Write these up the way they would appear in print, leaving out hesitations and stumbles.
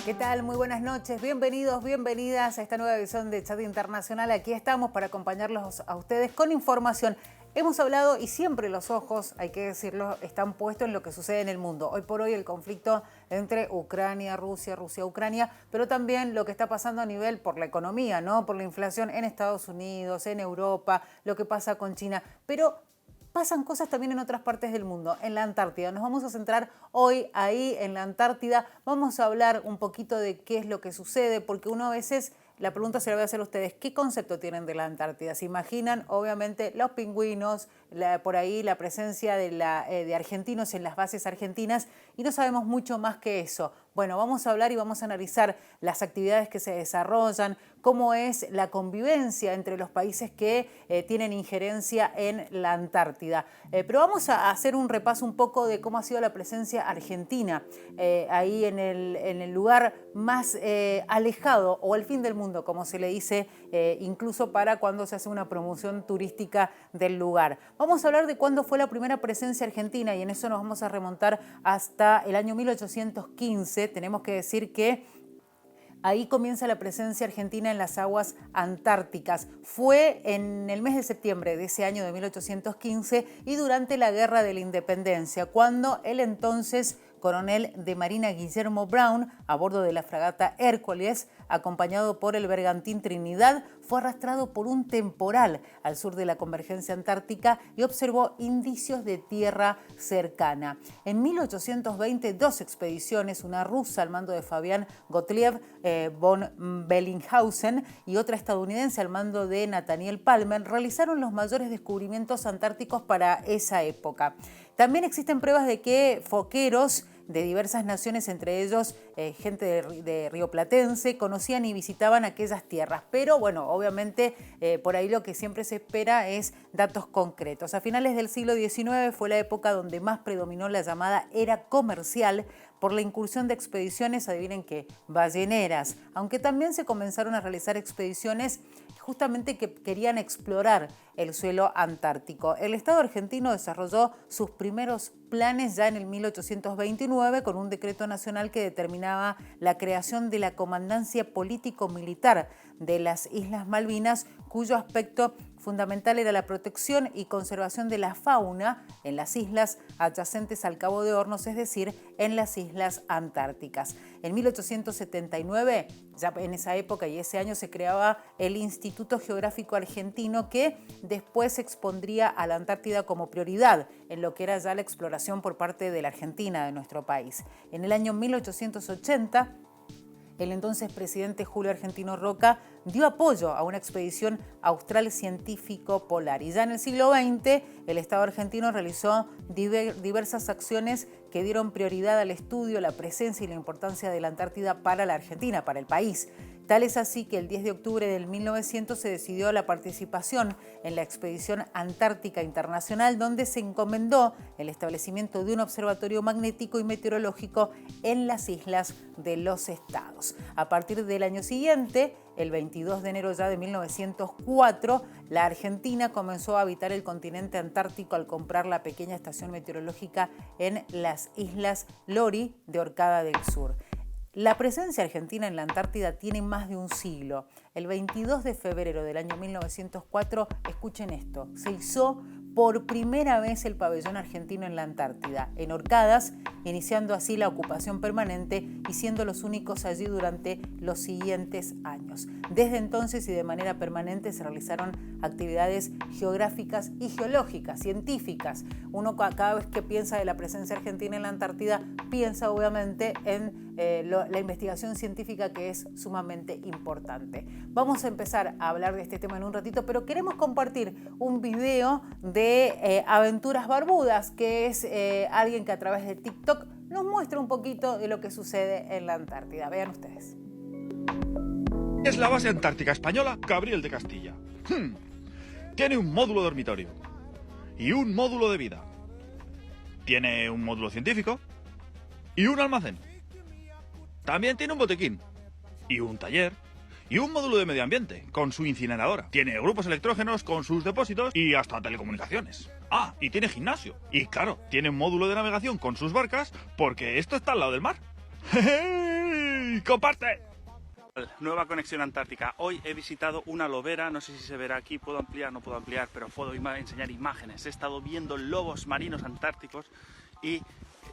¿Qué tal? Muy buenas noches. Bienvenidos, bienvenidas a esta nueva edición de Chat Internacional. Aquí estamos para acompañarlos a ustedes con información. Hemos hablado y siempre los ojos, hay que decirlo, están puestos en lo que sucede en el mundo. Hoy por hoy el conflicto entre Ucrania, Rusia, Ucrania, pero también lo que está pasando a nivel por la economía, ¿no? Por la inflación en Estados Unidos, en Europa, lo que pasa con China. Pero pasan cosas también en otras partes del mundo, en la Antártida. Nos vamos a centrar hoy ahí en la Antártida. Vamos a hablar un poquito de qué es lo que sucede, porque uno a veces, la pregunta se la voy a hacer a ustedes, ¿qué concepto tienen de la Antártida? ¿Se imaginan, obviamente, los pingüinos, por ahí la presencia de argentinos en las bases argentinas? Y no sabemos mucho más que eso. Bueno, vamos a hablar y vamos a analizar las actividades que se desarrollan, cómo es la convivencia entre los países que tienen injerencia en la Antártida. Pero vamos a hacer un repaso un poco de cómo ha sido la presencia argentina ahí en el lugar más alejado o al fin del mundo, como se le dice, incluso para cuando se hace una promoción turística del lugar. Vamos a hablar de cuándo fue la primera presencia argentina y en eso nos vamos a remontar hasta el año 1815. Tenemos que decir que ahí comienza la presencia argentina en las aguas antárticas. Fue en el mes de septiembre de ese año de 1815 y durante la Guerra de la Independencia, cuando el entonces coronel de Marina Guillermo Brown, a bordo de la fragata Hércules, acompañado por el bergantín Trinidad, fue arrastrado por un temporal al sur de la convergencia antártica y observó indicios de tierra cercana. En 1820, dos expediciones, una rusa al mando de Fabián Gottlieb von Bellinghausen y otra estadounidense al mando de Nathaniel Palmer, realizaron los mayores descubrimientos antárticos para esa época. También existen pruebas de que foqueros de diversas naciones, entre ellos gente de rioplatense, conocían y visitaban aquellas tierras. Pero bueno, obviamente por ahí lo que siempre se espera es datos concretos. A finales del siglo XIX fue la época donde más predominó la llamada era comercial por la incursión de expediciones, adivinen qué, balleneras, aunque también se comenzaron a realizar expediciones justamente que querían explorar el suelo antártico. El Estado argentino desarrolló sus primeros planes ya en el 1829 con un decreto nacional que determinaba la creación de la Comandancia Político-Militar de las Islas Malvinas, cuyo aspecto fundamental era la protección y conservación de la fauna en las islas adyacentes al Cabo de Hornos, es decir, en las islas antárticas. En 1879, ya en esa época y ese año, se creaba el Instituto Geográfico Argentino, que después expondría a la Antártida como prioridad en lo que era ya la exploración por parte de la Argentina, de nuestro país. En el año 1880, el entonces presidente Julio Argentino Roca dio apoyo a una expedición austral científico-polar. Y ya en el siglo XX, el Estado argentino realizó diversas acciones que dieron prioridad al estudio, la presencia y la importancia de la Antártida para la Argentina, para el país. Tal es así que el 10 de octubre del 1900 se decidió la participación en la Expedición Antártica Internacional, donde se encomendó el establecimiento de un observatorio magnético y meteorológico en las islas de los estados. A partir del año siguiente, el 22 de enero ya de 1904, la Argentina comenzó a habitar el continente antártico al comprar la pequeña estación meteorológica en las Islas Lori de Orcada del Sur. La presencia argentina en la Antártida tiene más de un siglo. El 22 de febrero del año 1904, escuchen esto, se izó por primera vez el pabellón argentino en la Antártida, en Orcadas, iniciando así la ocupación permanente y siendo los únicos allí durante los siguientes años. Desde entonces y de manera permanente se realizaron actividades geográficas y geológicas, científicas. Uno cada vez que piensa de la presencia argentina en la Antártida, piensa obviamente en la investigación científica, que es sumamente importante. Vamos a empezar a hablar de este tema en un ratito, pero queremos compartir un video de Aventuras Barbudas, que es alguien que a través de TikTok nos muestra un poquito de lo que sucede en la Antártida. Vean ustedes. Es la base antártica española Gabriel de Castilla. Tiene un módulo dormitorio y un módulo de vida. Tiene un módulo científico y un almacén. También tiene un botequín y un taller y un módulo de medio ambiente con su incineradora. Tiene grupos electrógenos con sus depósitos y hasta telecomunicaciones. Ah, y tiene gimnasio. Y claro, tiene un módulo de navegación con sus barcas porque esto está al lado del mar. y comparte. Nueva conexión antártica. Hoy he visitado una lobera, no sé si se verá aquí, puedo ampliar, no puedo ampliar, pero puedo enseñar imágenes. He estado viendo lobos marinos antárticos y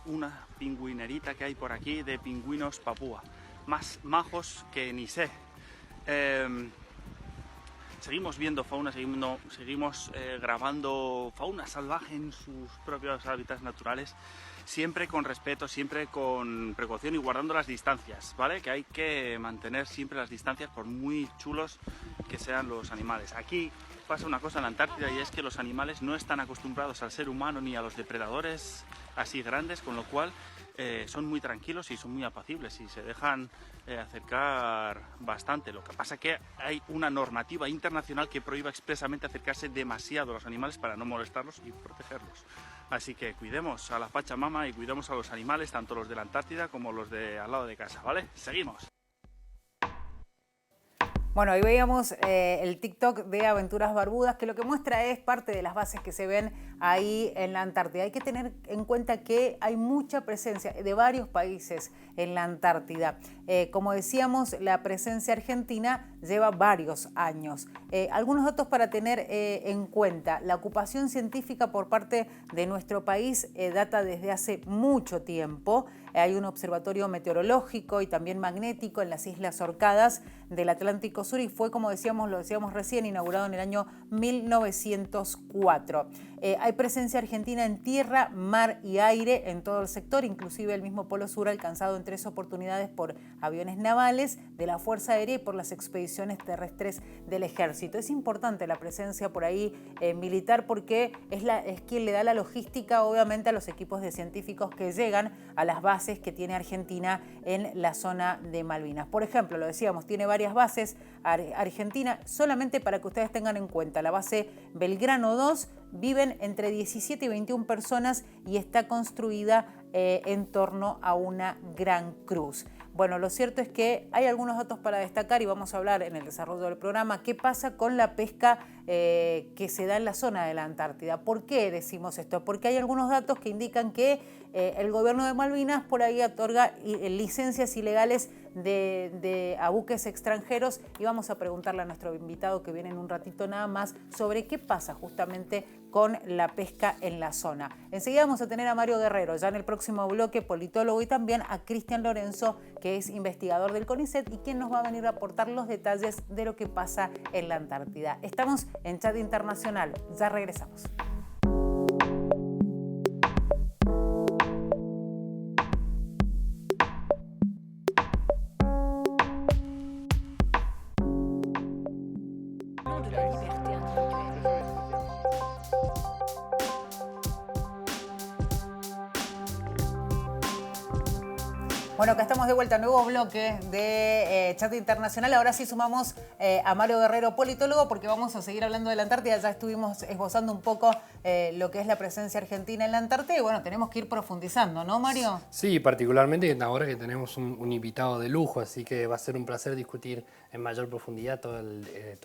una pingüinerita que hay por aquí de pingüinos papúa. Más majos que ni sé. Seguimos viendo fauna, seguimos grabando fauna salvaje en sus propios hábitats naturales, siempre con respeto, siempre con precaución y guardando las distancias, ¿vale? Que hay que mantener siempre las distancias por muy chulos que sean los animales. Aquí pasa una cosa en la Antártida y es que los animales no están acostumbrados al ser humano ni a los depredadores así grandes, con lo cual son muy tranquilos y son muy apacibles y se dejan acercar bastante. Lo que pasa es que hay una normativa internacional que prohíbe expresamente acercarse demasiado a los animales para no molestarlos y protegerlos. Así que cuidemos a la Pachamama y cuidemos a los animales, tanto los de la Antártida como los de al lado de casa, ¿vale? Seguimos. Bueno, ahí veíamos el TikTok de Aventuras Barbudas, que lo que muestra es parte de las bases que se ven ahí en la Antártida. Hay que tener en cuenta que hay mucha presencia de varios países en la Antártida. Como decíamos, la presencia argentina lleva varios años. Algunos datos para tener en cuenta. La ocupación científica por parte de nuestro país data desde hace mucho tiempo. Hay un observatorio meteorológico y también magnético en las Islas Orcadas del Atlántico Sur y fue, como decíamos, lo decíamos recién, inaugurado en el año 1904. Hay presencia argentina en tierra, mar y aire en todo el sector, inclusive el mismo Polo Sur alcanzado en 3 oportunidades por aviones navales de la Fuerza Aérea y por las expediciones terrestres del Ejército. Es importante la presencia por ahí militar porque es quien le da la logística, obviamente, a los equipos de científicos que llegan a las bases que tiene Argentina en la zona de Malvinas. Por ejemplo, lo decíamos, tiene varias bases Argentina, solamente para que ustedes tengan en cuenta, la base Belgrano 2 viven entre 17 y 21 personas y está construida en torno a una gran cruz. Bueno, lo cierto es que hay algunos datos para destacar y vamos a hablar en el desarrollo del programa qué pasa con la pesca que se da en la zona de la Antártida. ¿Por qué decimos esto? Porque hay algunos datos que indican que el gobierno de Malvinas por ahí otorga licencias ilegales a buques extranjeros y vamos a preguntarle a nuestro invitado que viene en un ratito nada más sobre qué pasa justamente con la pesca en la zona. Enseguida vamos a tener a Mario Guerrero, ya en el próximo bloque, politólogo, y también a Cristian Lorenzo, que es investigador del CONICET y quien nos va a venir a aportar los detalles de lo que pasa en la Antártida. Estamos en Chat Internacional, ya regresamos. Bueno, acá estamos de vuelta, nuevo bloque de Chat Internacional. Ahora sí sumamos a Mario Guerrero, politólogo, porque vamos a seguir hablando de la Antártida. Ya estuvimos esbozando un poco lo que es la presencia argentina en la Antártida y bueno, tenemos que ir profundizando, ¿no, Mario? Sí, particularmente ahora que tenemos un invitado de lujo, así que va a ser un placer discutir en mayor profundidad toda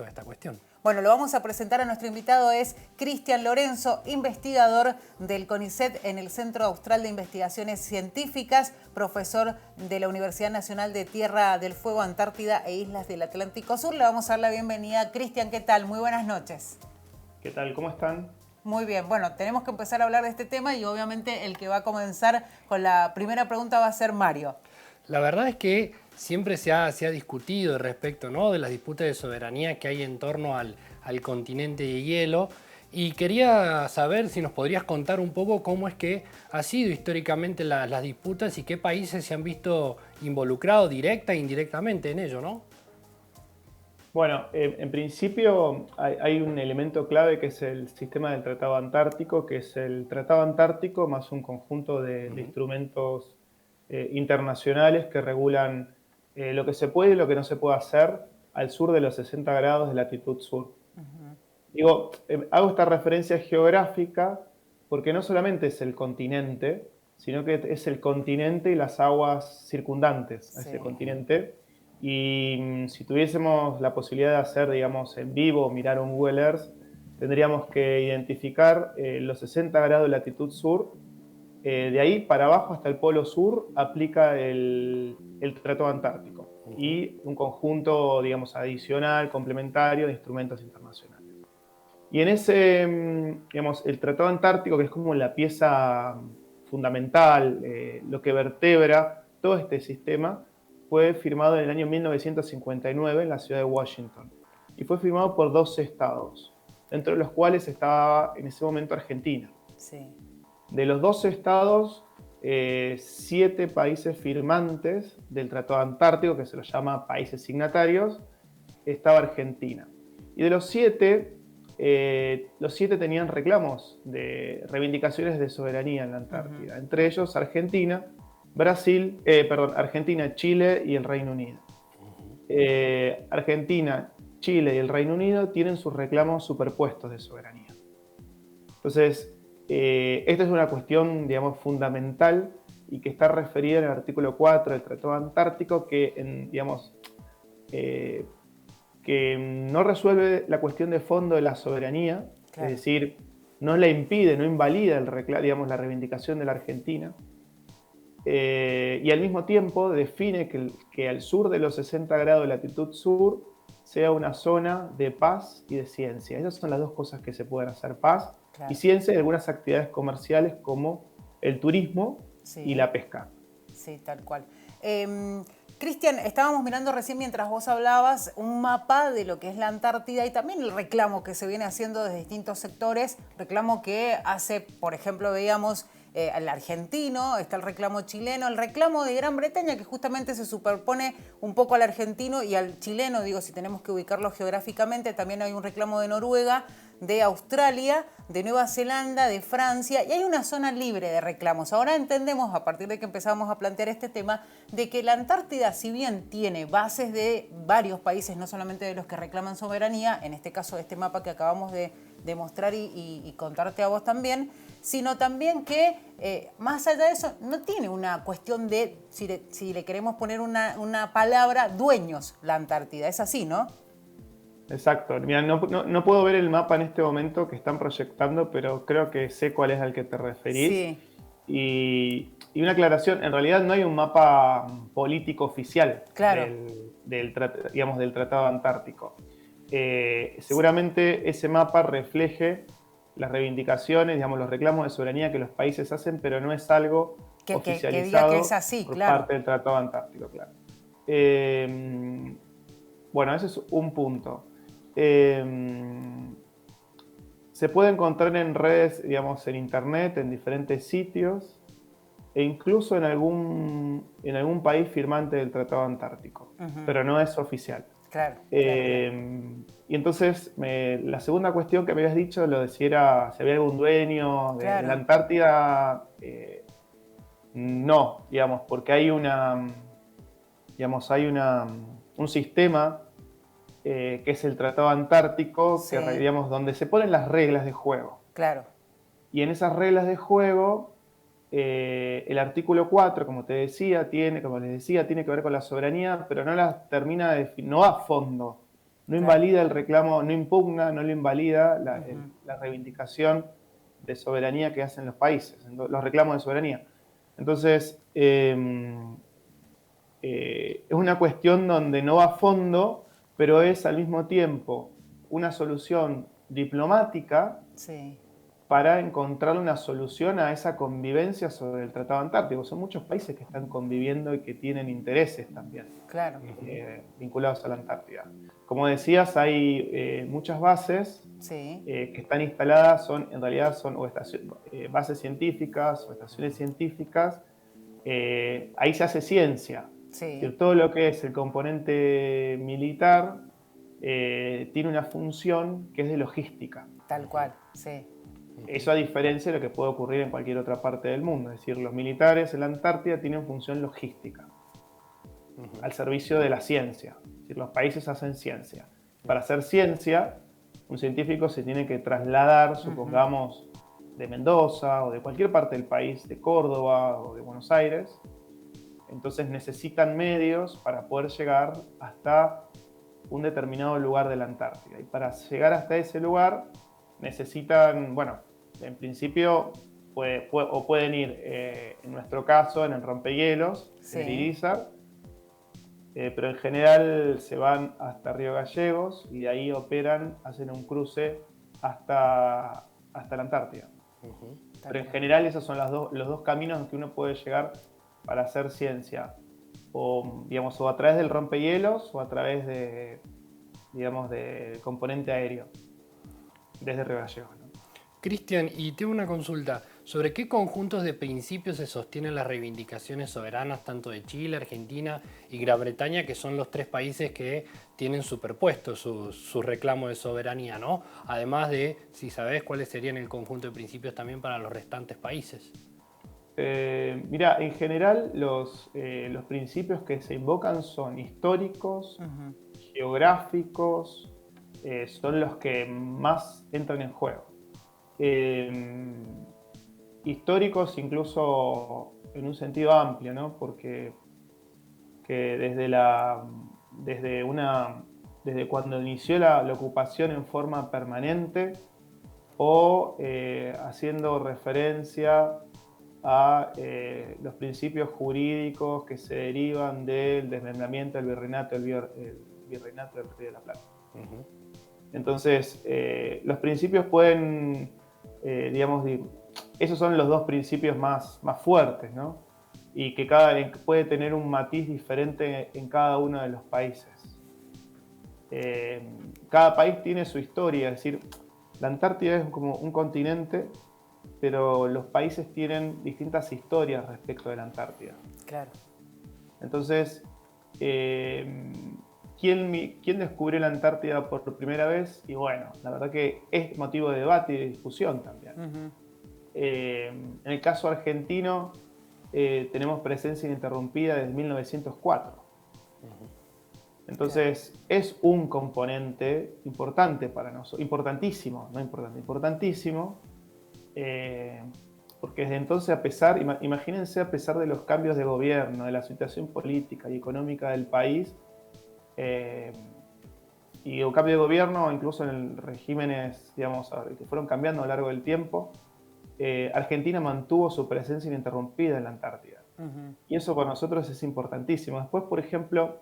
esta cuestión. Bueno, lo vamos a presentar a nuestro invitado, es Cristian Lorenzo, investigador del CONICET en el Centro Austral de Investigaciones Científicas, profesor de la Universidad Nacional de Tierra del Fuego, Antártida e Islas del Atlántico Sur. Le vamos a dar la bienvenida. Cristian, ¿qué tal? Muy buenas noches. ¿Qué tal? ¿Cómo están? Muy bien, bueno, tenemos que empezar a hablar de este tema y obviamente el que va a comenzar con la primera pregunta va a ser Mario. La verdad es que siempre se ha discutido respecto, ¿no?, de las disputas de soberanía que hay en torno al continente de hielo. Y quería saber si nos podrías contar un poco cómo es que ha sido históricamente las disputas y qué países se han visto involucrados directa e indirectamente en ello, ¿no? Bueno, en principio hay un elemento clave que es el sistema del Tratado Antártico, que es el Tratado Antártico más un conjunto de instrumentos internacionales que regulan lo que se puede y lo que no se puede hacer al sur de los 60 grados de latitud sur. Digo, hago esta referencia geográfica porque no solamente es el continente, sino que es el continente y las aguas circundantes a ese continente. Y si tuviésemos la posibilidad de hacer, digamos, en vivo, mirar un Google Earth, tendríamos que identificar los 60 grados de latitud sur De ahí para abajo hasta el Polo Sur aplica el Tratado Antártico y un conjunto, digamos, adicional, complementario de instrumentos internacionales. Y en ese, digamos, el Tratado Antártico, que es como la pieza fundamental, lo que vertebra todo este sistema, fue firmado en el año 1959 en la ciudad de Washington. Y fue firmado por 12 estados, dentro de los cuales estaba en ese momento Argentina. Sí. De los 12 estados, 7 países firmantes del Tratado Antártico, que se los llama países signatarios, estaba Argentina. Y de los 7 tenían reclamos de reivindicaciones de soberanía en la Antártida. Entre ellos Argentina, Argentina, Chile y el Reino Unido. Argentina, Chile y el Reino Unido tienen sus reclamos superpuestos de soberanía. Entonces, esta es una cuestión, digamos, fundamental y que está referida en el artículo 4 del Tratado Antártico, que no resuelve la cuestión de fondo de la soberanía, claro. Es decir, no la impide, no invalida la reivindicación de la Argentina, y al mismo tiempo define que al sur de los 60 grados de latitud sur sea una zona de paz y de ciencia. Esas son las dos cosas que se pueden hacer: paz, claro, y ciencia, y algunas actividades comerciales como el turismo, sí, y la pesca. Sí, tal cual. Cristian, estábamos mirando recién mientras vos hablabas un mapa de lo que es la Antártida y también el reclamo que se viene haciendo desde distintos sectores, reclamo que hace, por ejemplo, veíamos al argentino, está el reclamo chileno, el reclamo de Gran Bretaña, que justamente se superpone un poco al argentino y al chileno, digo, si tenemos que ubicarlo geográficamente. También hay un reclamo de Noruega, de Australia, de Nueva Zelanda, de Francia, y hay una zona libre de reclamos. Ahora entendemos, a partir de que empezamos a plantear este tema, de que la Antártida, si bien tiene bases de varios países, no solamente de los que reclaman soberanía, en este caso este mapa que acabamos de mostrar y contarte a vos también, sino también que, más allá de eso, no tiene una cuestión de, si le queremos poner una palabra, dueños la Antártida. Es así, ¿no? Exacto. Mira, no puedo ver el mapa en este momento que están proyectando, pero creo que sé cuál es al que te referís. Sí. Y una aclaración, en realidad no hay un mapa político oficial, claro, del Tratado Antártico. Seguramente ese mapa refleje las reivindicaciones, digamos, los reclamos de soberanía que los países hacen, pero no es algo oficializado que diga que es así, por claro, parte del Tratado Antártico, claro. Bueno, ese es un punto. Se puede encontrar en redes, digamos, en internet, en diferentes sitios, e incluso en algún país firmante del Tratado Antártico, pero no es oficial. Claro. Y entonces, la segunda cuestión que me habías dicho, lo de si había algún dueño de la Antártida, no, digamos, porque hay un sistema que es el Tratado Antártico, sí, que, digamos, donde se ponen las reglas de juego. Claro. Y en esas reglas de juego, el artículo 4, como les decía, tiene que ver con la soberanía, pero no las termina de definir, no va a fondo, no invalida el reclamo, no impugna, no lo invalida la reivindicación de soberanía que hacen los países, los reclamos de soberanía. Entonces, es una cuestión donde no va a fondo, pero es al mismo tiempo una solución diplomática, sí, para encontrar una solución a esa convivencia sobre el Tratado Antártico. Son muchos países que están conviviendo y que tienen intereses también, claro, vinculados a la Antártida. Como decías, hay muchas bases, sí, que están instaladas, en realidad son bases científicas o estaciones científicas. Ahí se hace ciencia. Sí. Todo lo que es el componente militar tiene una función que es de logística. Tal cual, sí. Eso a diferencia de lo que puede ocurrir en cualquier otra parte del mundo. Es decir, los militares en la Antártida tienen función logística, al servicio de la ciencia. Es decir, los países hacen ciencia. Para hacer ciencia, un científico se tiene que trasladar, supongamos, de Mendoza o de cualquier parte del país, de Córdoba o de Buenos Aires. Entonces necesitan medios para poder llegar hasta un determinado lugar de la Antártida. Y para llegar hasta ese lugar necesitan, bueno, en principio pueden ir, en nuestro caso, en el rompehielos, Sí. en el Irizar, pero en general se van hasta Río Gallegos y de ahí operan, hacen un cruce hasta la Antártida. Pero en general esos son los dos caminos en que uno puede llegar para hacer ciencia. O, digamos, o a través del rompehielos o a través de, digamos, del componente aéreo, desde Río Gallegos, ¿no? Cristian, y tengo una consulta. ¿Sobre qué conjuntos de principios se sostienen las reivindicaciones soberanas tanto de Chile, Argentina y Gran Bretaña, que son los tres países que tienen superpuestos su reclamo de soberanía, ¿no? Además de, si sabés, cuáles serían el conjunto de principios también para los restantes países. Mira, en general los principios que se invocan son históricos, geográficos, son los que más entran en juego. Históricos incluso en un sentido amplio, ¿no? Porque desde cuando inició la ocupación en forma permanente o haciendo referencia a los principios jurídicos que se derivan del desmembramiento del virreinato del Río de la Plata. Entonces, los principios pueden, digamos, esos son los dos principios más fuertes, ¿no? Y que puede tener un matiz diferente en cada uno de los países. Cada país tiene su historia, es decir, la Antártida es como un continente, pero los países tienen distintas historias respecto de la Antártida. Claro. Entonces, ¿quién descubrió la Antártida por primera vez? Y bueno, la verdad que es motivo de debate y de discusión también. En el caso argentino, tenemos presencia ininterrumpida desde 1904. Entonces, es un componente importante para nosotros, importantísimo, no importante, importantísimo, porque desde entonces, imagínense, a pesar de los cambios de gobierno, de la situación política y económica del país, y un cambio de gobierno, incluso en regímenes, digamos, que fueron cambiando a lo largo del tiempo, Argentina mantuvo su presencia ininterrumpida en la Antártida. Y eso para nosotros es importantísimo. Después, por ejemplo,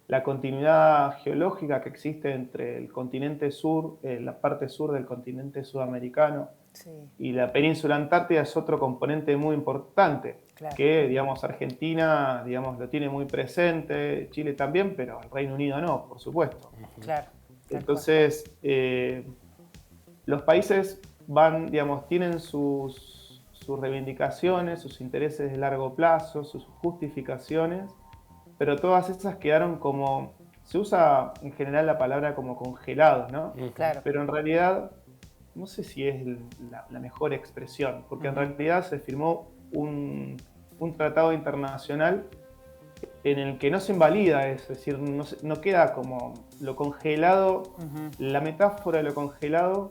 la continuidad geológica que existe entre el continente sur, la parte sur del continente sudamericano, y la península antártida es otro componente muy importante, que, digamos, Argentina, digamos, lo tiene muy presente, Chile también, pero el Reino Unido no, por supuesto. Claro. Entonces, los países tienen sus reivindicaciones, sus intereses de largo plazo, sus justificaciones, pero todas esas quedaron como, se usa en general la palabra como congelados, ¿no? Claro. Pero en realidad, no sé si es la mejor expresión, porque en realidad se firmó un tratado internacional en el que no se invalida eso, es decir, no queda como lo congelado. La metáfora de lo congelado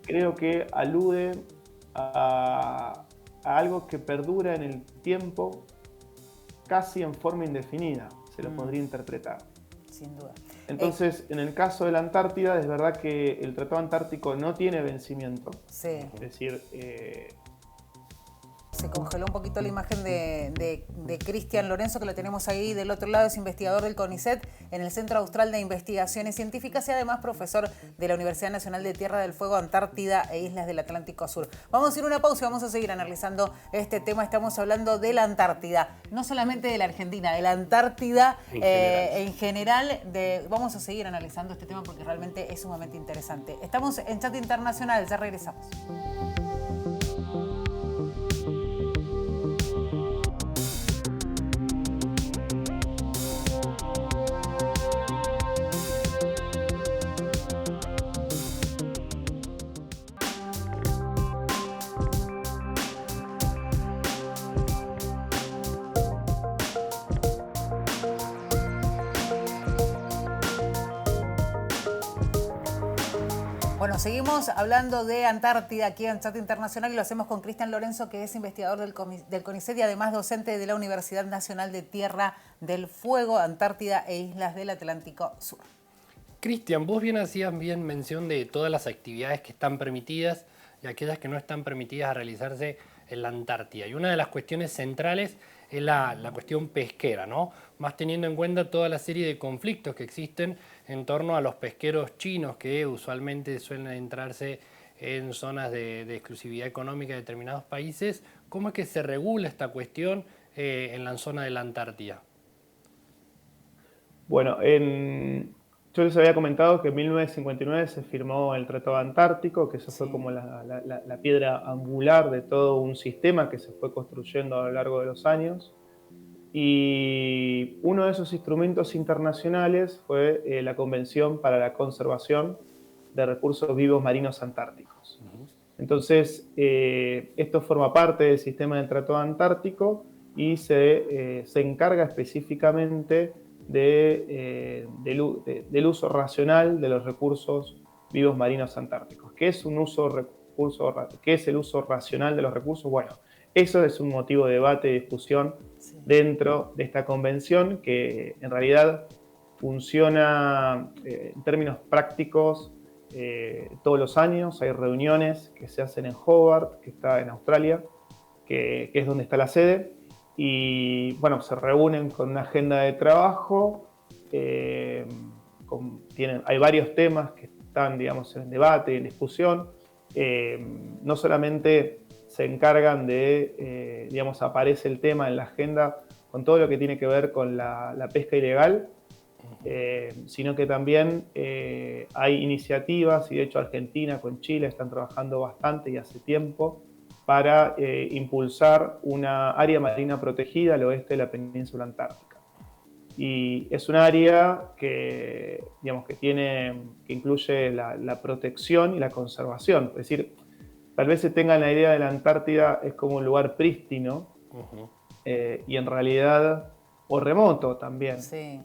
creo que alude a algo que perdura en el tiempo casi en forma indefinida, se lo podría interpretar. Sin duda. Entonces, en el caso de la Antártida, es verdad que el Tratado Antártico no tiene vencimiento. Sí. Es decir, se congeló un poquito la imagen de Cristian Lorenzo, que lo tenemos ahí del otro lado, es investigador del CONICET en el Centro Austral de Investigaciones Científicas y además profesor de la Universidad Nacional de Tierra del Fuego, Antártida e Islas del Atlántico Sur. Vamos a ir a una pausa y vamos a seguir analizando este tema. Estamos hablando de la Antártida, no solamente de la Argentina, de la Antártida en general. Vamos a seguir analizando este tema porque realmente es sumamente interesante. Estamos en Chat Internacional, ya regresamos. Bueno, seguimos hablando de Antártida aquí en Chat Internacional y lo hacemos con Cristian Lorenzo, que es investigador del CONICET y además docente de la Universidad Nacional de Tierra del Fuego, Antártida e Islas del Atlántico Sur. Cristian, vos hacías bien mención de todas las actividades que están permitidas y aquellas que no están permitidas a realizarse en la Antártida. Y una de las cuestiones centrales es la cuestión pesquera, ¿no? Más teniendo en cuenta toda la serie de conflictos que existen en torno a los pesqueros chinos que usualmente suelen entrarse en zonas de exclusividad económica de determinados países. ¿Cómo es que se regula esta cuestión en la zona de la Antártida? Bueno, yo les había comentado que en 1959 se firmó el Tratado Antártico, que eso fue como la piedra angular de todo un sistema que se fue construyendo a lo largo de los años. Y uno de esos instrumentos internacionales fue la Convención para la Conservación de Recursos Vivos Marinos Antárticos. Entonces, esto forma parte del sistema del Tratado Antártico y se encarga específicamente del uso racional de los recursos vivos marinos antárticos. ¿Qué es qué es el uso racional de los recursos? Bueno, eso es un motivo de debate y discusión dentro de esta convención que en realidad funciona en términos prácticos todos los años. Hay reuniones que se hacen en Hobart, que está en Australia, que es donde está la sede, y bueno, se reúnen con una agenda de trabajo, hay varios temas que están, digamos, en debate y en discusión. No solamente se encargan de, digamos, aparece el tema en la agenda con todo lo que tiene que ver con la pesca ilegal, sino que también hay iniciativas, y de hecho Argentina con Chile están trabajando bastante y hace tiempo para impulsar una área marina protegida al oeste de la península antártica. Y es un área que, digamos, que incluye la protección y la conservación. Es decir, tal vez se tengan la idea de la Antártida es como un lugar prístino, y en realidad, o remoto también. Sí.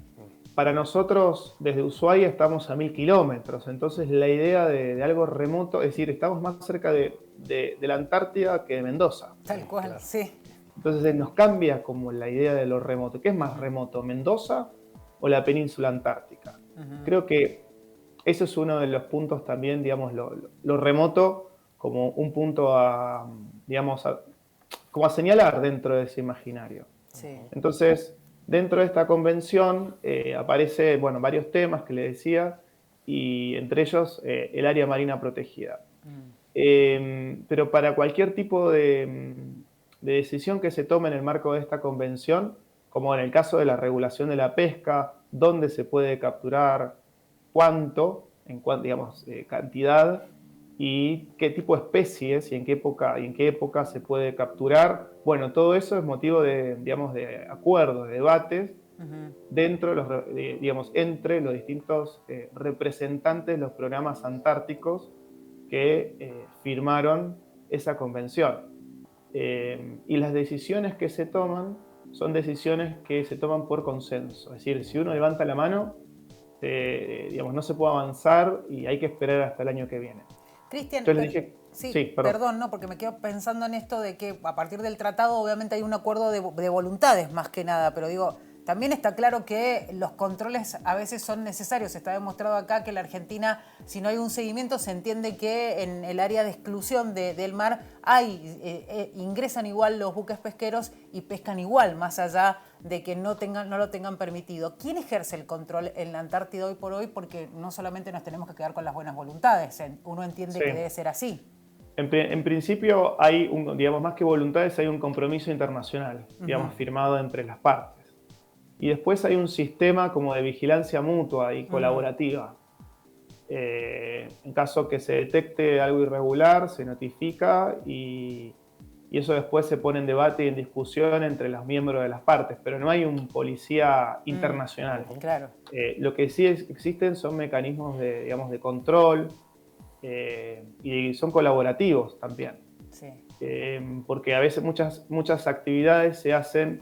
Para nosotros, desde Ushuaia, estamos a 1000 kilómetros. Entonces, la idea de algo remoto, es decir, estamos más cerca de la Antártida que de Mendoza. Tal cual, claro. Sí. Entonces, nos cambia como la idea de lo remoto. ¿Qué es más remoto, Mendoza o la península antártica? Creo que eso es uno de los puntos también, digamos, lo remoto como un punto como a señalar dentro de ese imaginario. Sí. Entonces, dentro de esta convención aparece, bueno, varios temas que le decía, y entre ellos el área marina protegida. Pero para cualquier tipo de decisión que se tome en el marco de esta convención, como en el caso de la regulación de la pesca, dónde se puede capturar, cuánto, digamos, cantidad, y qué tipo de especies y en qué época se puede capturar. Bueno, todo eso es motivo de, digamos, de acuerdos, de debates dentro digamos, entre los distintos representantes de los programas antárticos que firmaron esa convención. Y las decisiones que se toman son decisiones que se toman por consenso. Es decir, si uno levanta la mano, digamos, no se puede avanzar y hay que esperar hasta el año que viene. Cristian, sí, perdón, no, porque me quedo pensando en esto de que a partir del tratado obviamente hay un acuerdo de voluntades más que nada, pero digo, también está claro que los controles a veces son necesarios. Está demostrado acá que la Argentina, si no hay un seguimiento, se entiende que en el área de exclusión del mar ingresan igual los buques pesqueros y pescan igual, más allá de que no lo tengan permitido. ¿Quién ejerce el control en la Antártida hoy por hoy? Porque no solamente nos tenemos que quedar con las buenas voluntades, uno entiende que debe ser así. En principio hay, digamos, más que voluntades, hay un compromiso internacional, digamos, firmado entre las partes. Y después hay un sistema como de vigilancia mutua y colaborativa. En caso que se detecte algo irregular, se notifica y eso después se pone en debate y en discusión entre los miembros de las partes, pero no hay un policía internacional. Claro. Lo que sí existen son mecanismos digamos, de control y son colaborativos también. Sí. Porque a veces muchas actividades se hacen,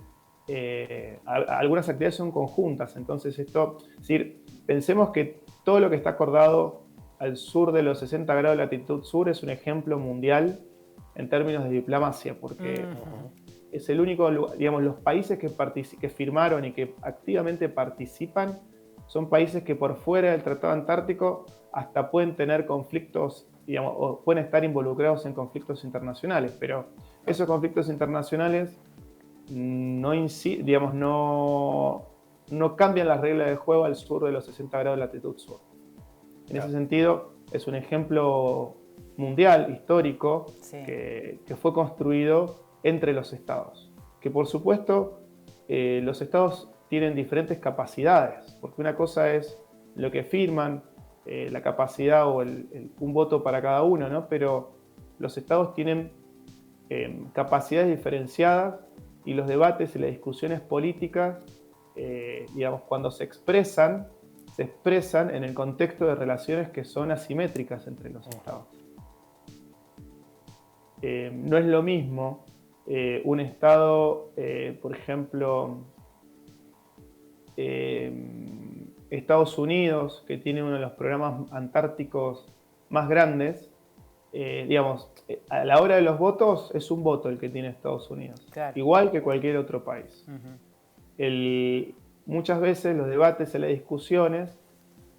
algunas actividades son conjuntas, entonces es decir, pensemos que todo lo que está acordado al sur de los 60 grados de latitud sur es un ejemplo mundial en términos de diplomacia, porque es el único lugar, digamos, los países que firmaron y que activamente participan son países que por fuera del Tratado Antártico hasta pueden tener conflictos digamos, o pueden estar involucrados en conflictos internacionales, pero esos conflictos internacionales digamos, no cambian las reglas del juego al sur de los 60 grados de latitud sur. En ese sentido, es un ejemplo mundial, histórico, que fue construido entre los estados. Que por supuesto, los estados tienen diferentes capacidades, porque una cosa es lo que firman, la capacidad o un voto para cada uno, ¿no? Pero los estados tienen capacidades diferenciadas y los debates y las discusiones políticas, digamos, cuando se expresan en el contexto de relaciones que son asimétricas entre los estados. No es lo mismo un estado, por ejemplo, Estados Unidos, que tiene uno de los programas antárticos más grandes, digamos, a la hora de los votos es un voto el que tiene Estados Unidos, claro, igual que cualquier otro país. Muchas veces los debates y las discusiones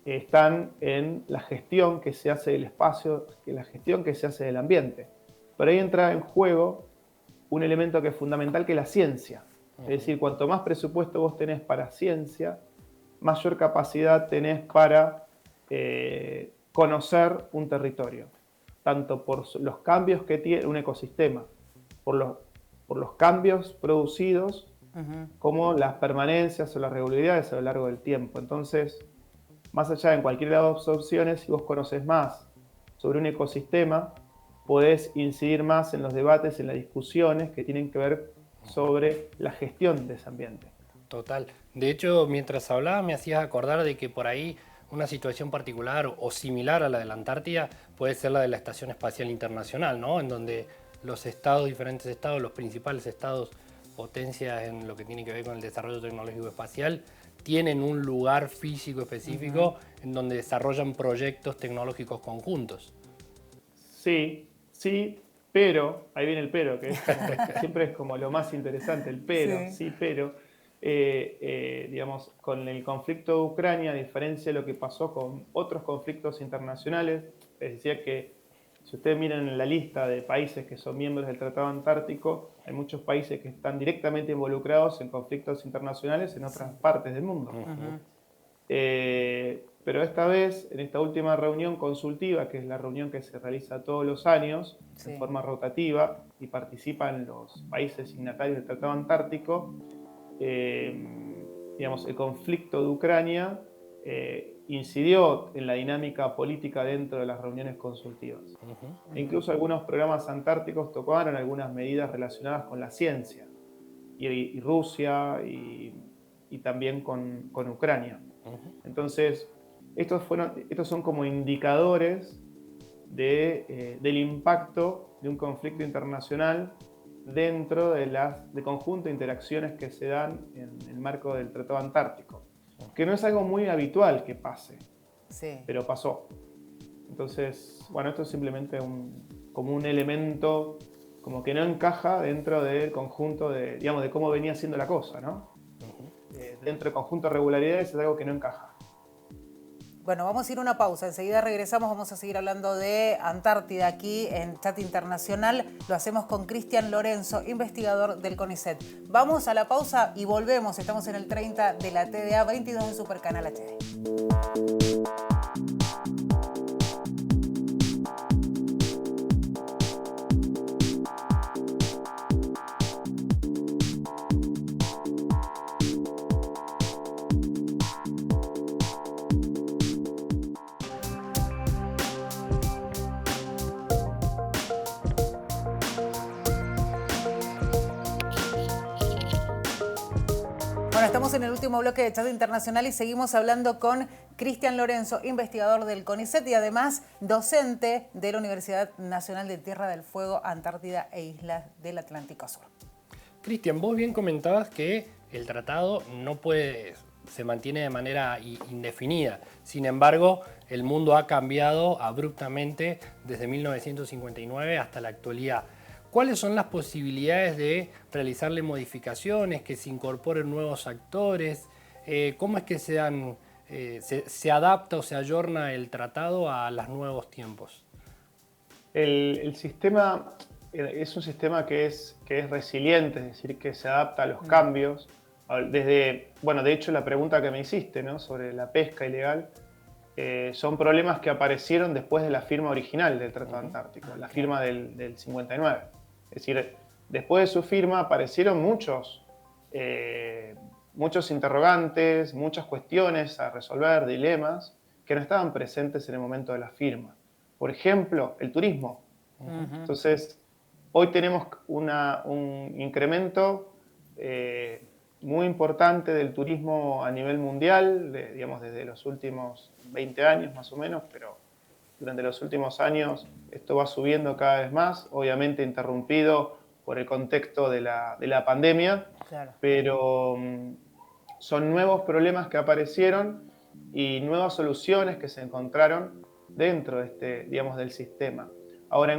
están en la gestión que se hace del espacio, la gestión que se hace del ambiente. Pero ahí entra en juego un elemento que es fundamental, que es la ciencia. Es decir, cuanto más presupuesto vos tenés para ciencia, mayor capacidad tenés para conocer un territorio, tanto por los cambios que tiene un ecosistema, por los cambios producidos, como las permanencias o las regularidades a lo largo del tiempo. Entonces, más allá de cualquiera de las dos opciones, si vos conoces más sobre un ecosistema, podés incidir más en los debates, en las discusiones que tienen que ver sobre la gestión de ese ambiente. Total. De hecho, mientras hablaba me hacías acordar de que por ahí una situación particular o similar a la de la Antártida puede ser la de la Estación Espacial Internacional, ¿no? En donde los estados, diferentes estados, los principales estados, potencias en lo que tiene que ver con el desarrollo tecnológico espacial, tienen un lugar físico específico en donde desarrollan proyectos tecnológicos conjuntos. Sí, pero, ahí viene el pero, que siempre es como lo más interesante, el pero, sí, pero, digamos, con el conflicto de Ucrania, a diferencia de lo que pasó con otros conflictos internacionales, les decía que si ustedes miran en la lista de países que son miembros del Tratado Antártico, hay muchos países que están directamente involucrados en conflictos internacionales en otras partes del mundo. Pero esta vez, en esta última reunión consultiva, que es la reunión que se realiza todos los años, en forma rotativa, y participan los países signatarios del Tratado Antártico, digamos, el conflicto de Ucrania incidió en la dinámica política dentro de las reuniones consultivas. E incluso algunos programas antárticos tocaron algunas medidas relacionadas con la ciencia, y Rusia, y también con Ucrania. Entonces, estos son como indicadores del impacto de un conflicto internacional dentro de conjunto de interacciones que se dan en el marco del Tratado Antártico, que no es algo muy habitual que pase, pero pasó. Entonces, bueno, esto es simplemente como un elemento como que no encaja dentro del conjunto de cómo venía siendo la cosa, ¿no? Dentro del conjunto de regularidades es algo que no encaja. Bueno, vamos a ir a una pausa. Enseguida regresamos. Vamos a seguir hablando de Antártida aquí en Chat Internacional. Lo hacemos con Cristian Lorenzo, investigador del CONICET. Vamos a la pausa y volvemos. Estamos en el 30 de la TDA, 22 de Supercanal HD. Bueno, estamos en el último bloque de Chat Internacional y seguimos hablando con Cristian Lorenzo, investigador del CONICET y además docente de la Universidad Nacional de Tierra del Fuego, Antártida e Islas del Atlántico Sur. Cristian, vos bien comentabas que el tratado se mantiene de manera indefinida. Sin embargo, el mundo ha cambiado abruptamente desde 1959 hasta la actualidad. ¿Cuáles son las posibilidades de realizarle modificaciones, que se incorporen nuevos actores? ¿Cómo es que se adapta o se ayorna el tratado a los nuevos tiempos? El sistema es un sistema que es resiliente, es decir, que se adapta a los cambios. Bueno, de hecho la pregunta que me hiciste, ¿no?, sobre la pesca ilegal, son problemas que aparecieron después de la firma original del Tratado Antártico, la firma del 59. Es decir, después de su firma aparecieron muchos interrogantes, muchas cuestiones a resolver, dilemas, que no estaban presentes en el momento de la firma. Por ejemplo, el turismo. Entonces, hoy tenemos un incremento muy importante del turismo a nivel mundial, digamos desde los últimos 20 años más o menos, pero durante los últimos años esto va subiendo cada vez más, obviamente interrumpido por el contexto de la pandemia, Claro. pero son nuevos problemas que aparecieron y nuevas soluciones que se encontraron dentro digamos, del sistema. Ahora,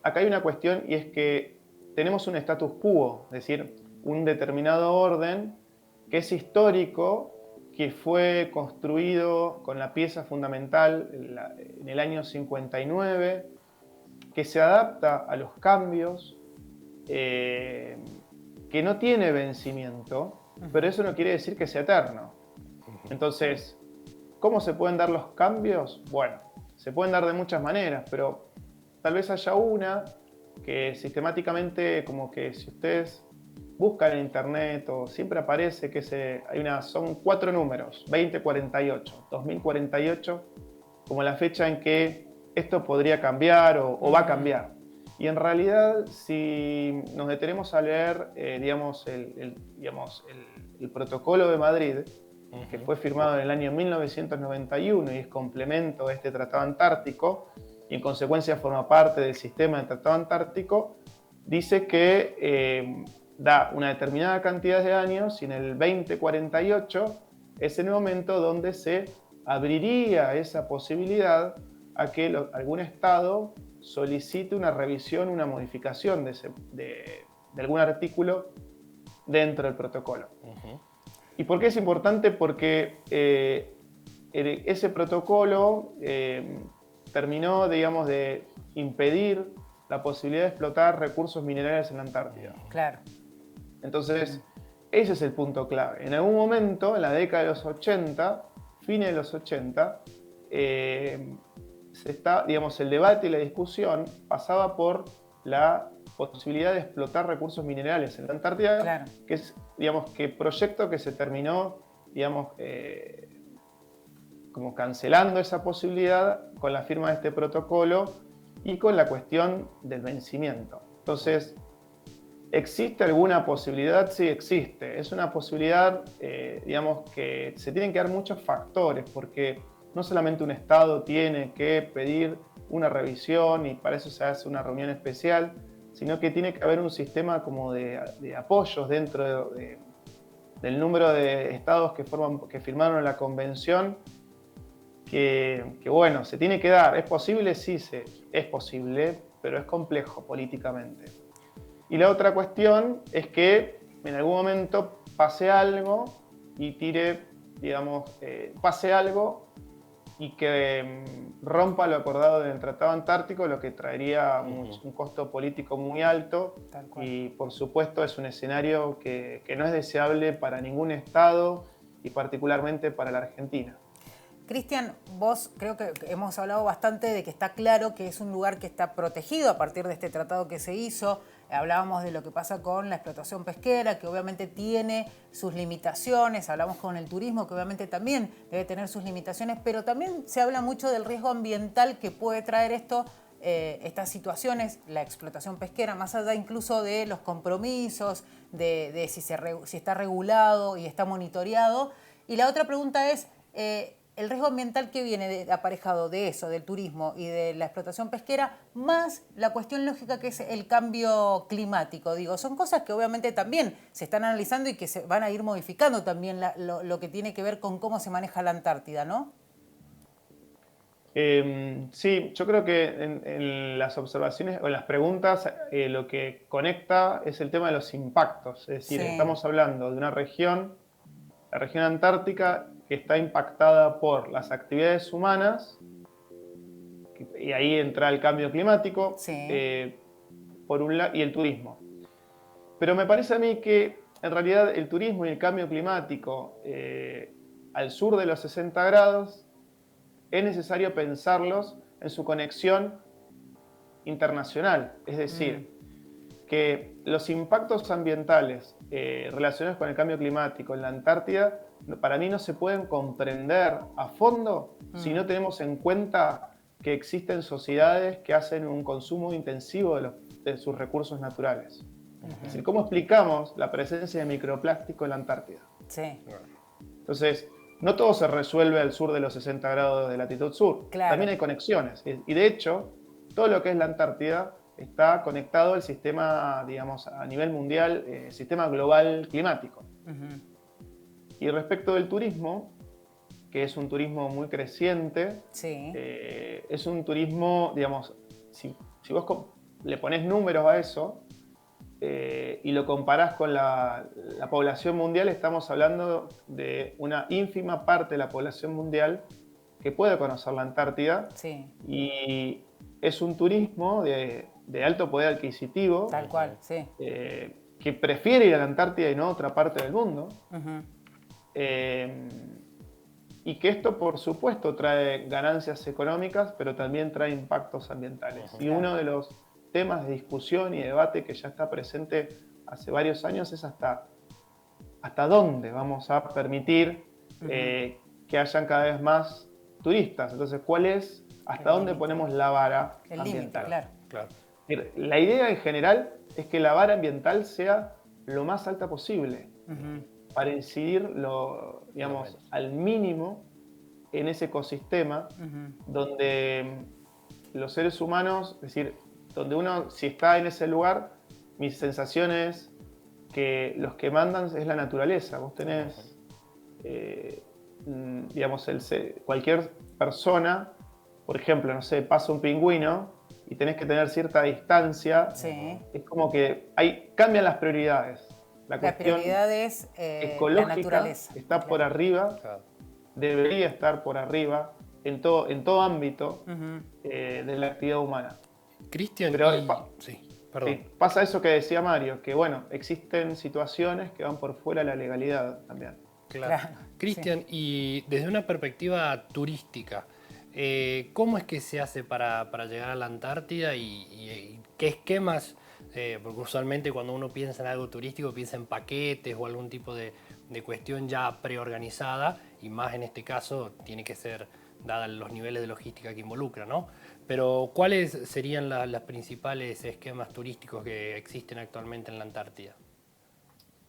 acá hay una cuestión, y es que tenemos un status quo, es decir, un determinado orden que es histórico, que fue construido con la pieza fundamental en el año 59, que se adapta a los cambios, que no tiene vencimiento, pero eso no quiere decir que sea eterno. Entonces, ¿cómo se pueden dar los cambios? Bueno, se pueden dar de muchas maneras, pero tal vez haya una que sistemáticamente, como que si ustedes buscan en internet o siempre aparece que son 4 números, 2048, 2048, como la fecha en que esto podría cambiar o va a cambiar. Y en realidad, si nos detenemos a leer, digamos, el protocolo de Madrid, que fue firmado en el año 1991 y es complemento de este Tratado Antártico, y en consecuencia forma parte del sistema del Tratado Antártico, dice que da una determinada cantidad de años y en el 2048 es el momento donde se abriría esa posibilidad a que algún Estado solicite una revisión, una modificación de algún artículo dentro del protocolo. ¿Y por qué es importante? Porque ese protocolo terminó, digamos, de impedir la posibilidad de explotar recursos minerales en la Antártida. Claro. Entonces, ese es el punto clave. En algún momento, en la década de los 80, fines de los 80, digamos, el debate y la discusión pasaba por la posibilidad de explotar recursos minerales en la Antártida, Claro. que es, digamos, que proyecto que se terminó, digamos, como cancelando esa posibilidad con la firma de este protocolo y con la cuestión del vencimiento. Entonces, ¿existe alguna posibilidad? Sí, existe. Es una posibilidad, digamos, que se tienen que dar muchos factores, porque no solamente un Estado tiene que pedir una revisión y para eso se hace una reunión especial, sino que tiene que haber un sistema como de apoyos dentro del número de Estados que firmaron la convención, que bueno, se tiene que dar. ¿Es posible? Sí, es posible, pero es complejo políticamente. Y la otra cuestión es que en algún momento pase algo y pase algo y que rompa lo acordado en el Tratado Antártico, lo que traería un costo político muy alto. Y por supuesto es un escenario que no es deseable para ningún Estado y particularmente para la Argentina. Cristian, vos creo que hemos hablado bastante de que está claro que es un lugar que está protegido a partir de este tratado que se hizo. Hablábamos de lo que pasa con la explotación pesquera, que obviamente tiene sus limitaciones. Hablamos con el turismo, que obviamente también debe tener sus limitaciones, pero también se habla mucho del riesgo ambiental que puede traer estas situaciones, la explotación pesquera, más allá incluso de los compromisos, de si está regulado y está monitoreado. Y la otra pregunta es, el riesgo ambiental que viene aparejado de eso, del turismo y de la explotación pesquera, más la cuestión lógica que es el cambio climático. Digo, son cosas que obviamente también se están analizando y que se van a ir modificando también lo que tiene que ver con cómo se maneja la Antártida, ¿no? Sí, yo creo que en las observaciones o en las preguntas lo que conecta es el tema de los impactos. Es decir, estamos hablando de una región, la región antártica, que está impactada por las actividades humanas, y ahí entra el cambio climático, Sí. por un lado, y el turismo. Pero me parece a mí que en realidad el turismo y el cambio climático al sur de los 60 grados es necesario pensarlos en su conexión internacional. Es decir, que los impactos ambientales relacionados con el cambio climático en la Antártida, para mí no se pueden comprender a fondo si no tenemos en cuenta que existen sociedades que hacen un consumo intensivo de sus recursos naturales. Es decir, ¿cómo explicamos la presencia de microplástico en la Antártida? Sí. Entonces, no todo se resuelve al sur de los 60 grados de latitud sur. Claro. También hay conexiones. Y de hecho, todo lo que es la Antártida está conectado al sistema, digamos, a nivel mundial, sistema global climático. Y respecto del turismo, que es un turismo muy creciente, Sí. es un turismo, digamos, si vos le ponés números a eso y lo comparás con la población mundial, estamos hablando de una ínfima parte de la población mundial que puede conocer la Antártida. Sí. Y es un turismo de alto poder adquisitivo. Tal cual, sí. Que prefiere ir a la Antártida y no a otra parte del mundo. Y que esto, por supuesto, trae ganancias económicas, pero también trae impactos ambientales. Y uno de los temas de discusión y debate que ya está presente hace varios años es hasta dónde vamos a permitir que hayan cada vez más turistas. Entonces, ¿cuál es, hasta dónde ponemos la vara El límite, ambiental? claro. La idea en general es que la vara ambiental sea lo más alta posible para incidir digamos, al mínimo en ese ecosistema donde los seres humanos, es decir, donde uno, si está en ese lugar, mi sensación es que los que mandan es la naturaleza. Vos tenés, digamos, cualquier persona, por ejemplo, no sé, pasa un pingüino y tenés que tener cierta distancia. Sí. Es como que cambian las prioridades. La prioridad es ecológica la naturaleza. está por arriba, debería estar por arriba en todo ámbito de la actividad humana. Cristian, Pero sí, perdón. sí, pasa eso que decía Mario, que bueno, existen situaciones que van por fuera de la legalidad también. Claro. Cristian, y desde una perspectiva turística, ¿cómo es que se hace para llegar a la Antártida y qué esquemas? Porque usualmente cuando uno piensa en algo turístico piensa en paquetes o algún tipo de cuestión ya preorganizada, y más en este caso tiene que ser dada los niveles de logística que involucra, ¿no? Pero ¿cuáles serían los principales esquemas turísticos que existen actualmente en la Antártida?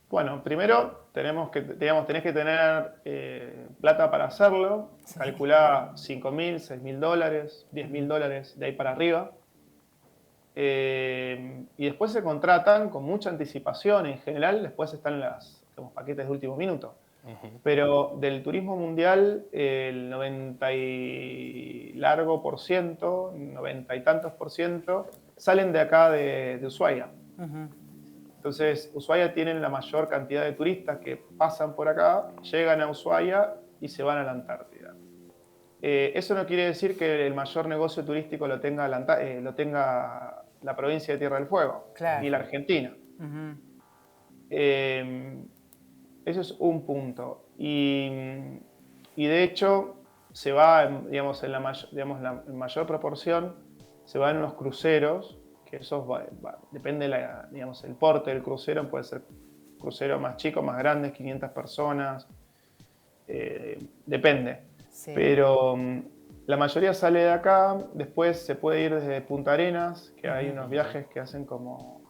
Bueno, primero tenés que tener plata para hacerlo. Sí. Calculá $5.000, $6.000, $10.000 de ahí para arriba. Y después se contratan con mucha anticipación. En general, después están los paquetes de último minuto. Pero del turismo mundial, el 90 y largo por ciento, 90 y tantos por ciento, salen de acá de Ushuaia. Entonces, Ushuaia tiene la mayor cantidad de turistas que pasan por acá, llegan a Ushuaia y se van a la Antártida. Eso no quiere decir que el mayor negocio turístico lo tenga la provincia de Tierra del Fuego, claro, ni la Argentina. Eso es un punto. Y de hecho, se va, digamos, en mayor proporción, se va en unos cruceros, que eso depende digamos, el porte del crucero, puede ser crucero más chico, más grande, 500 personas, depende. Sí. Pero la mayoría sale de acá, después se puede ir desde Punta Arenas, que hay unos viajes que hacen como,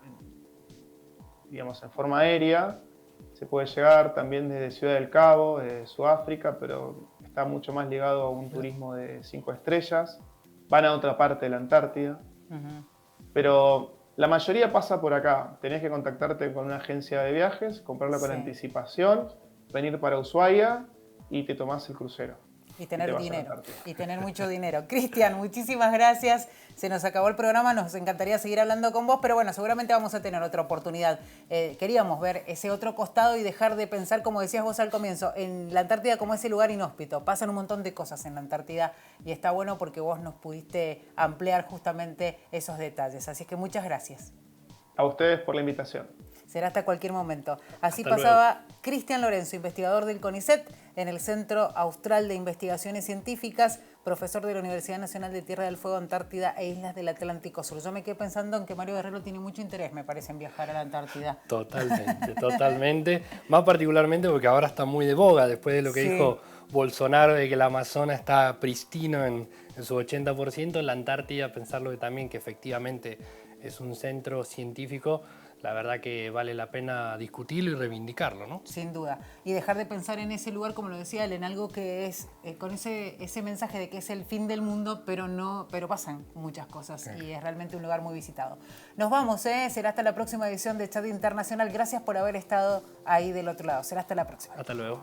digamos, en forma aérea. Se puede llegar también desde Ciudad del Cabo, de Sudáfrica, pero está mucho más ligado a un turismo de 5 estrellas. Van a otra parte de la Antártida. Pero la mayoría pasa por acá. Tenés que contactarte con una agencia de viajes, comprarlo con anticipación, venir para Ushuaia y te tomás el crucero. Y tener dinero. Y tener mucho dinero. Cristian, muchísimas gracias. Se nos acabó el programa, nos encantaría seguir hablando con vos, pero bueno, seguramente vamos a tener otra oportunidad. Queríamos ver ese otro costado y dejar de pensar, como decías vos al comienzo, en la Antártida como ese lugar inhóspito. Pasan un montón de cosas en la Antártida y está bueno porque vos nos pudiste ampliar justamente esos detalles. Así que muchas gracias. A ustedes por la invitación. Será hasta cualquier momento. Así Hasta pasaba Cristian Lorenzo, investigador del CONICET en el Centro Austral de Investigaciones Científicas, profesor de la Universidad Nacional de Tierra del Fuego, Antártida e Islas del Atlántico Sur. Yo me quedé pensando en que Mario Guerrero tiene mucho interés, me parece, en viajar a la Antártida. Totalmente, totalmente. Más particularmente porque ahora está muy de boga, después de lo que dijo Bolsonaro, de que el Amazonas está pristino en su 80%, la Antártida, pensarlo también que efectivamente es un centro científico, la verdad que vale la pena discutirlo y reivindicarlo, ¿no? Sin duda. Y dejar de pensar en ese lugar, como lo decía él, en algo que es, con ese mensaje de que es el fin del mundo, pero pasan muchas cosas y es realmente un lugar muy visitado. Nos vamos, será hasta la próxima edición de Chat Internacional. Gracias por haber estado ahí del otro lado. Será hasta la próxima. Hasta luego.